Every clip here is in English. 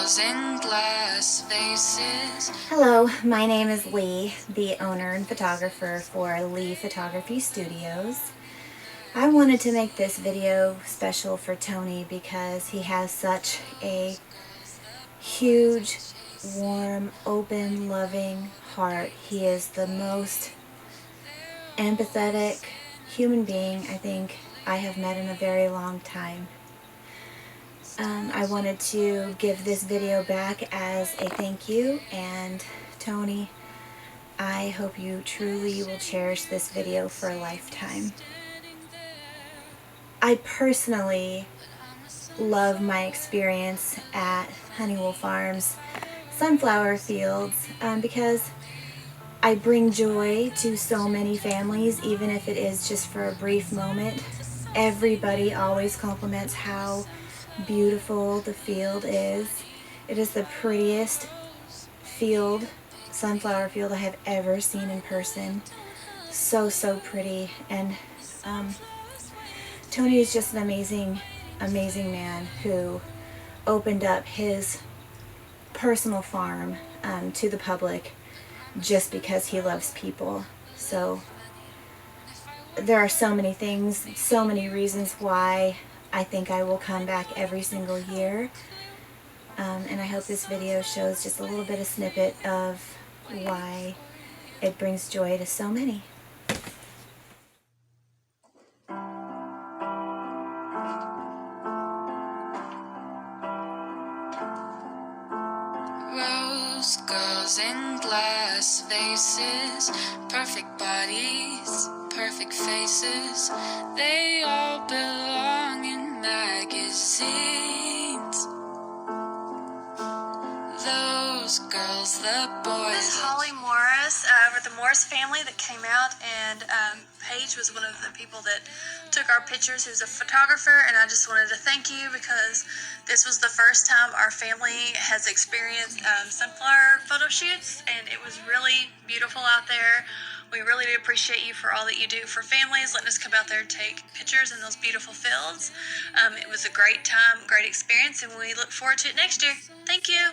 girls in glass faces. Hello, my name is Leigh, the owner and photographer for Leigh Photography Studios. I wanted to make this video special for Tony because he has such a huge, warm, open, loving heart. He is the most empathetic human being I think I have met in a very long time. I wanted to give this video back as a thank you, and Tony, I hope you truly will cherish this video for a lifetime. I personally love my experience at Honeywell Farms sunflower fields because I bring joy to so many families, even if it is just for a brief moment. Everybody always compliments how beautiful the field is. It is the prettiest sunflower field I have ever seen in person. So pretty. And Tony is just an amazing man who opened up his personal farm to the public just because he loves people. So there are so many things, so many reasons why I think I will come back every single year. And I hope this video shows just a little bit of snippet of why it brings joy to so many. Rose girls in glass faces, perfect bodies, perfect faces. They all belong in magazines. Those girls, the boys. This is Holly Morris, with the Morris family that came out, and Paige was one of the people that took our pictures. He was a photographer, and I just wanted to thank you because this was the first time our family has experienced sunflower photo shoots, and it was really beautiful out there. We really do appreciate you for all that you do for families, letting us come out there and take pictures in those beautiful fields. It was a great time, great experience, and we look forward to it next year. Thank you.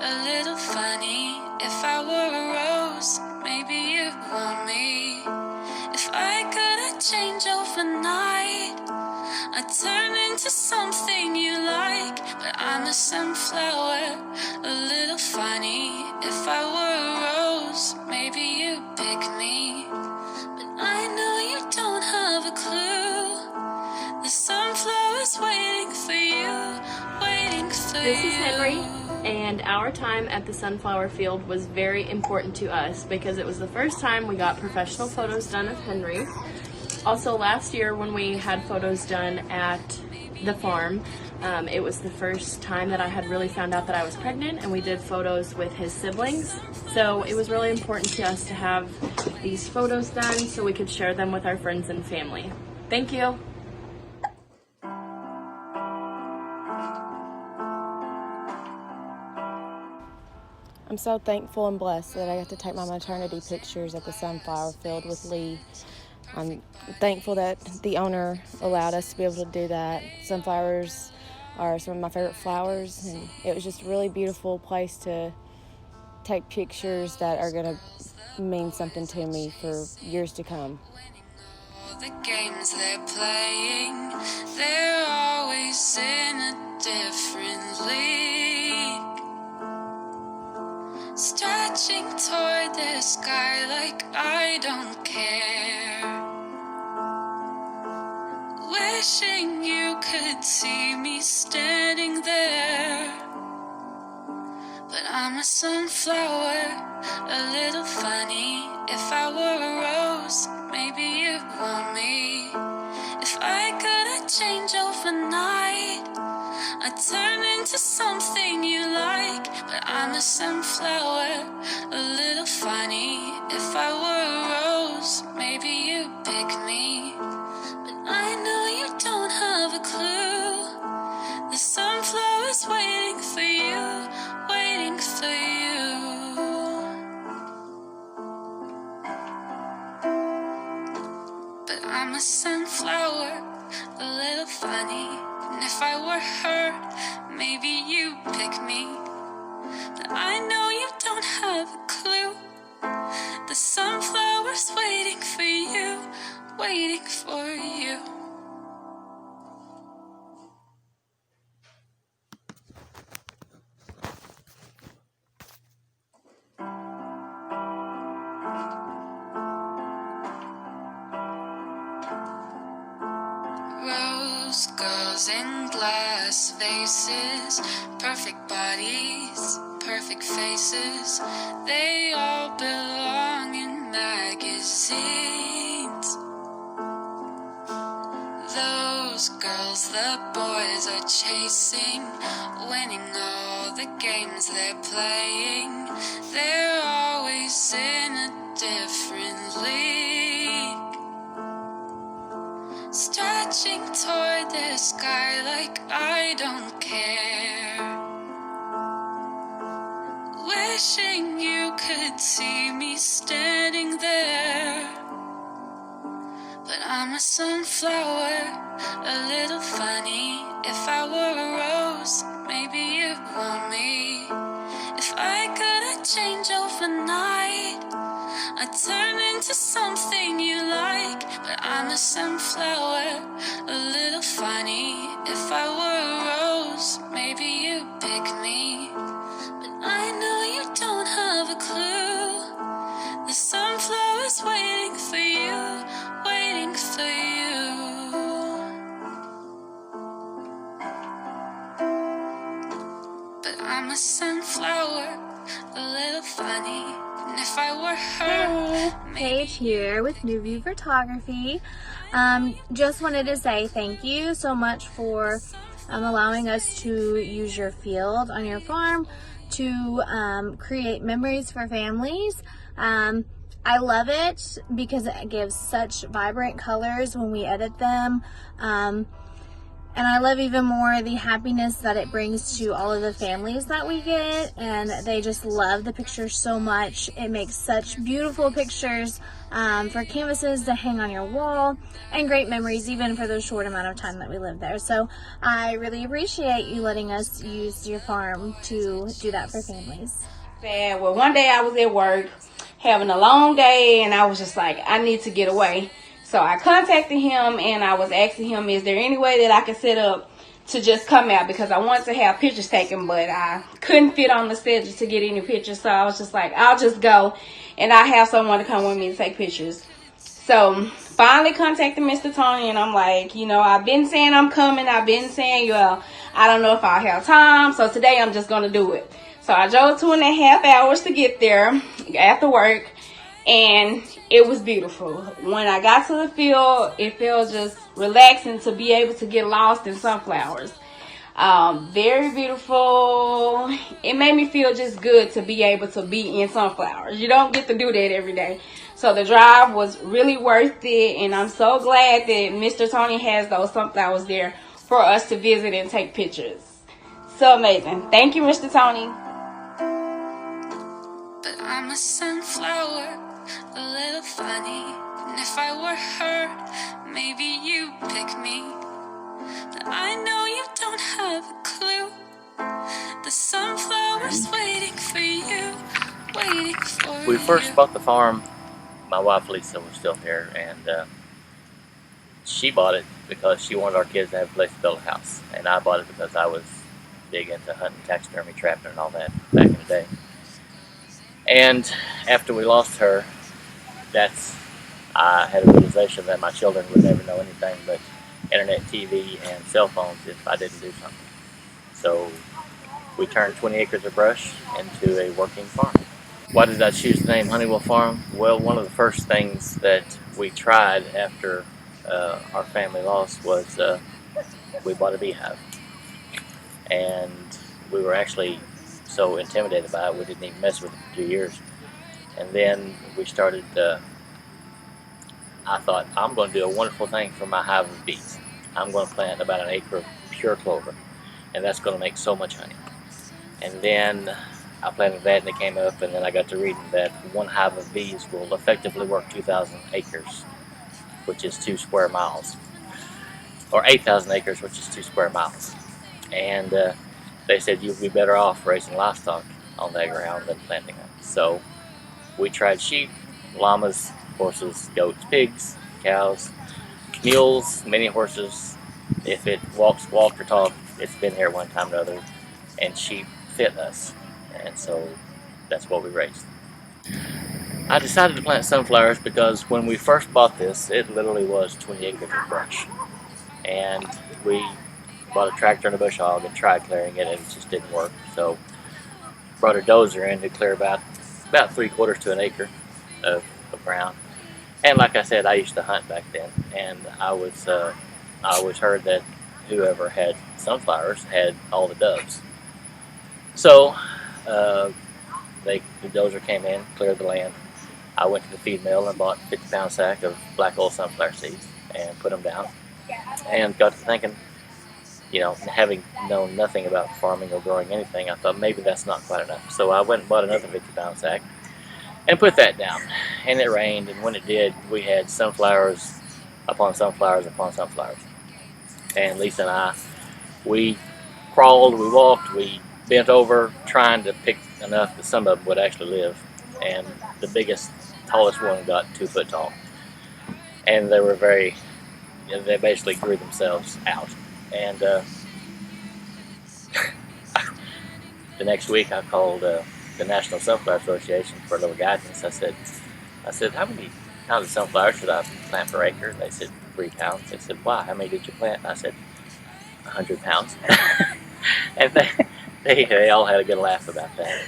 A little funny, if I were a rose, maybe you'd want me. If I could change overnight, I'd turn into something you like. But I'm a sunflower, a little funny. If I were a rose, maybe you'd pick me. But I know you don't have a clue. The sunflower's waiting for you, waiting for you. This is Henry, and our time at the sunflower field was very important to us because it was the first time we got professional photos done of Henry. Also, last year when we had photos done at the farm, it was the first time that I had really found out that I was pregnant, and we did photos with his siblings. So it was really important to us to have these photos done so we could share them with our friends and family. Thank you. I'm so thankful and blessed that I got to take my maternity pictures at the sunflower field with Leigh. I'm thankful that the owner allowed us to be able to do that. Sunflowers are some of my favorite flowers, and it was just a really beautiful place to take pictures that are going to mean something to me for years to come. All the games they're playing, they're always in a different league. Stretching toward the sky like I don't care. Wishing you could see me standing there. But I'm a sunflower, a little funny. If I were a rose, maybe you'd want me. If I could change overnight, I'd turn into something you like. But I'm a sunflower, a little funny. If I were a rose, maybe you'd pick me. But I know you don't have a clue. The sunflower's waiting for you, waiting for you. But I'm a sunflower, a little funny. And if I were her, maybe you pick me. But I know you don't have a clue. The sunflower's waiting for you, waiting for you. Rose girls in glass vases, perfect bodies, perfect faces. They all belong in magazines. Those girls the boys are chasing, winning all the games they're playing. They're always in a different league, stretching toward the sky like I don't care. Wishing you could see me standing there. But I'm a sunflower, a little funny. If I were a rose, maybe you'd want me. If I could change overnight, I'd turn into something you like. But I'm a sunflower, a little funny. If I were a rose, maybe you'd pick me. But I know you don't have a clue. The sunflower's waiting for you, waiting for you. But I'm a sunflower, a little funny. And if I were her, Paige here with New View Photography. Just wanted to say thank you so much for allowing us to use your field on your farm to create memories for families. I love it because it gives such vibrant colors when we edit them. And I love even more the happiness that it brings to all of the families that we get, and they just love the pictures so much. It makes such beautiful pictures for canvases to hang on your wall, and great memories even for the short amount of time that we live there. So I really appreciate you letting us use your farm to do that for families. Well, one day I was at work having a long day, and I was just like, I need to get away. So I contacted him, and I was asking him, is there any way that I could set up to just come out? Because I wanted to have pictures taken, but I couldn't fit on the schedule to get any pictures. So I was just like, I'll just go, and I have someone to come with me to take pictures. So finally contacted Mr. Tony, and I'm like, I've been saying I'm coming. I've been saying, I don't know if I'll have time. So today I'm just going to do it. So I drove 2.5 hours to get there after work, and it was beautiful. When I got to the field, it felt just relaxing to be able to get lost in sunflowers. Very beautiful. It made me feel just good to be able to be in sunflowers. You don't get to do that every day. So the drive was really worth it, and I'm so glad that Mr. Tony has those sunflowers there for us to visit and take pictures. So amazing. Thank you, Mr. Tony. but I'm a sunflower, a little funny. And if I were her, maybe you'd pick me. But I know you don't have a clue. The sunflower's waiting for you, waiting for you. We first bought the farm. My wife Lisa was still here, and she bought it because she wanted our kids to have a place to build a house. And I bought it because I was big into hunting, taxidermy, trapping, and all that back in the day. And after we lost her, I had a realization that my children would never know anything but internet, TV, and cell phones if I didn't do something. So we turned 20 acres of brush into a working farm. Why did I choose the name Honeywell Farm? Well, one of the first things that we tried after our family loss was we bought a beehive. And we were actually so intimidated by it, we didn't even mess with it for 2 years. And then we started, I thought, I'm going to do a wonderful thing for my hive of bees. I'm going to plant about 1 acre of pure clover, and that's going to make so much honey. And then I planted that, and it came up, and then I got to reading that one hive of bees will effectively work 2,000 acres, which is 2 square miles, or 8,000 acres, which is 2 square miles. And they said you'd be better off raising livestock on that ground than planting it. So we tried sheep, llamas, horses, goats, pigs, cows, mules, many horses. If it walked or talked, it's been here one time or another, and sheep fit us, and so that's what we raised. I decided to plant sunflowers because when we first bought this, it literally was 20 acres of brush, and we bought a tractor and a bush hog and tried clearing it, and it just didn't work. So brought a dozer in to clear about 3/4 to an acre of ground. And like I said, I used to hunt back then, and I always heard that whoever had sunflowers had all the doves. So the dozer came in, cleared the land. I went to the feed mill and bought a 50-pound sack of black oil sunflower seeds and put them down. And got to thinking, having known nothing about farming or growing anything, I thought maybe that's not quite enough. So I went and bought another 50-pound sack and put that down. And it rained, and when it did, we had sunflowers upon sunflowers upon sunflowers. And Lisa and I, we crawled, we walked, we bent over trying to pick enough that some of them would actually live. And the biggest, tallest one got 2 foot tall. And they were they basically grew themselves out. And the next week I called the National Sunflower Association for a little guidance. I said, how many pounds of sunflowers should I plant per acre? They said 3 pounds. They said, why? How many did you plant? I said, 100 pounds. And they all had a good laugh about that.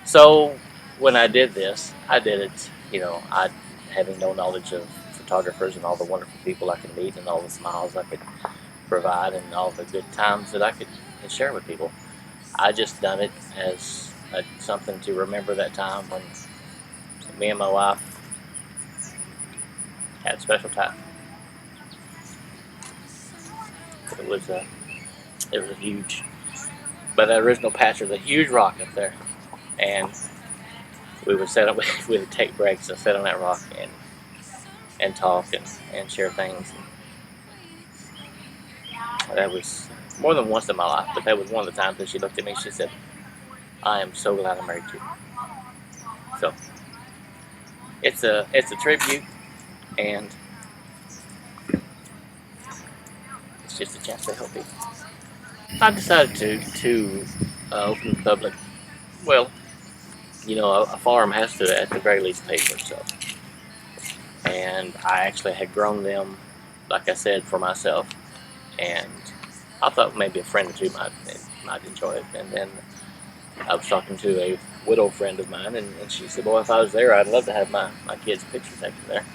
So when I did this, I did it, having no knowledge of photographers and all the wonderful people I could meet and all the smiles I could provide and all the good times that I could share with people. I just done it as something to remember that time when me and my wife had a special time. It was a huge, but the original patch was a huge rock up there, and we would set up, we would take breaks and sit on that rock and talk and share things. And that was more than once in my life, but that was one of the times that she looked at me. She said, "I am so glad I married you." So it's a tribute, and it's just a chance to help people. I decided to open the public. Well, a farm has to, at the very least, pay for itself. And I actually had grown them, like I said, for myself. And I thought maybe a friend or two might enjoy it. And then I was talking to a widow friend of mine, and she said, "Boy, if I was there, I'd love to have my kids' picture taken there."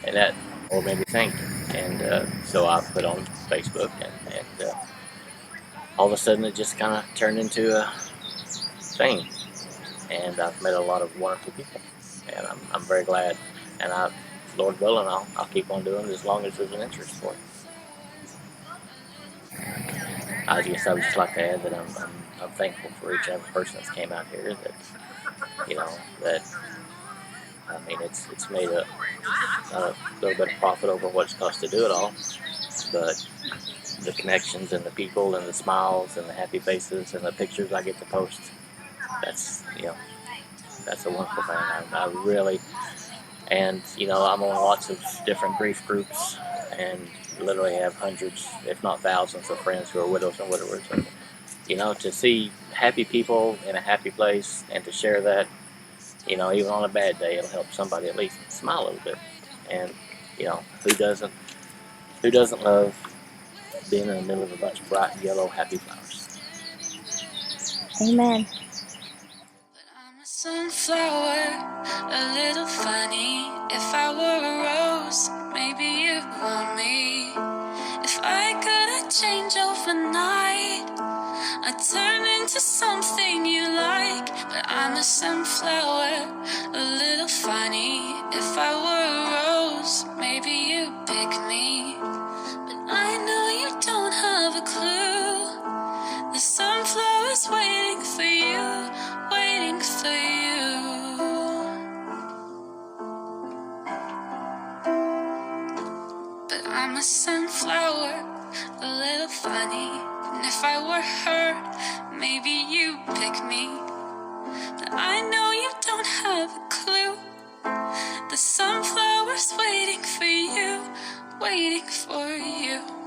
And that made me think. And so I put on Facebook, and all of a sudden it just kind of turned into a thing. And I've met a lot of wonderful people, and I'm very glad. And Lord willing, I'll keep on doing it as long as there's an interest for it. I guess I would just like to add that I'm thankful for each and every person that's came out here. That it's made a little bit of profit over what it's cost to do it all, but the connections and the people and the smiles and the happy faces and the pictures I get to post, that's a wonderful thing. I really, and I'm on lots of different grief groups and literally have hundreds, if not thousands, of friends who are widows and widowers. And to see happy people in a happy place and to share that, even on a bad day, it'll help somebody at least smile a little bit. And who doesn't love being in the middle of a bunch of bright yellow happy flowers? Amen. I'm a sunflower, a little funny. If I were a rose, maybe you'd want me. If I could change overnight, I'd turn into something you like. But I'm a sunflower, a little funny. If I were a rose, maybe you'd pick me. But I know you don't have a clue. The sunflower's waiting for you, waiting for you. But I'm a sunflower, a little funny. And if I were hurt, maybe you pick me. But I know you don't have a clue. The sunflower's waiting for you, waiting for you.